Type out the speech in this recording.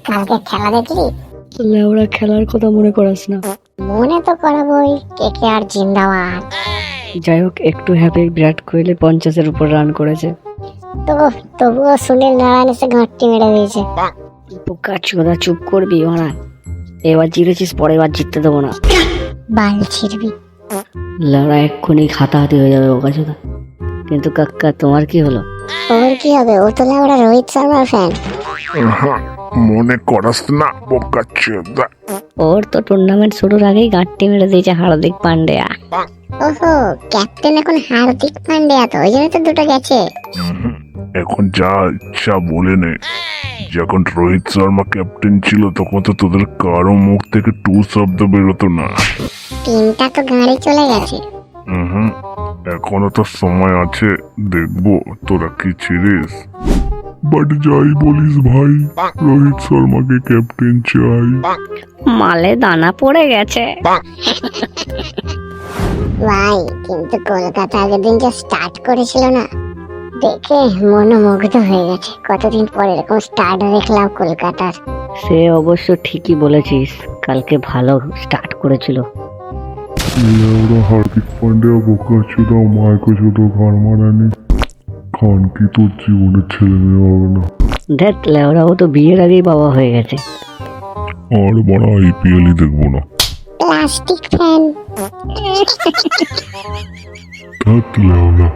কালকে খেলা দেখলি? লেওড়া খেলার কথা মনে করাস না। মনে তো করাবই, কে আর জিন্দাবাদ। যাই হোক, একটু হ্যাপি বিরাট কোহলি 50-এর উপর রান করেছে। তো তবুও সুনীল নারায়ণ এসে ঘাঁটি মেরে দিয়েছে। বোকা চোদা, চুপ করবি ওরা। এবার জিতেছিস, পরের বার জিততে দেবো না। বাল ছিড়বি। লেওড়া এক্ষুনি হাতাহাতি হয়ে যাবে বোকা চোদা। কিন্তু কাকা, তোমার কি হলো? ওর কি হবে? ও তো ওরা রোহিত শর্মার ফ্যান। মনে করাস না বোকাচোদা। ওর তো টুর্নামেন্ট শুরুর আগেই গাঁটটি মেরে দিয়েছে হার্দিক পান্ডিয়া। ওহো, ক্যাপ্টেন এখন হার্দিক পান্ডিয়া, তো ওই জন্য তো দুটো গেছে। এখন যা ইচ্ছা বলে নে। যখন রোহিত শর্মা ক্যাপ্টেন ছিল তখন তো তোদের কারো মুখ থেকে টু শব্দ বেরোতো না। টিমটা তো গাড়ি চলে গেছে। এখনো তো সময় আছে, দেখবো তোরা কি ছিড়িস। বাট যাই বলিস ভাই, রোহিত শর্মাকে ক্যাপ্টেন চাই। মালে দানা পড়ে গেছে। ভাই, কিন্তু কলকাতা আগের দিন যে স্টার্ট করেছিল না, দেখে মনোমুগ্ধ হয়ে গেছে। কতদিন পরে এরকম স্টার্ট দেখলাম কলকাতার। সে অবশ্য ঠিকই বলেছিস, কালকে ভালো স্টার্ট করেছিল। হার্দিক পান্ডিয়া বোকাচোদা, মাইকোচোদা, ঘর মারানি খান কি তোর জীবনের ছেলে মেয়ে হবে না? দেখ লেওরা, ও তো বিয়ের আগেই বাবা হয়ে গেছে। আর বড় আইপিএলই দেখবো না। Plastic fan. থাক লেওরা।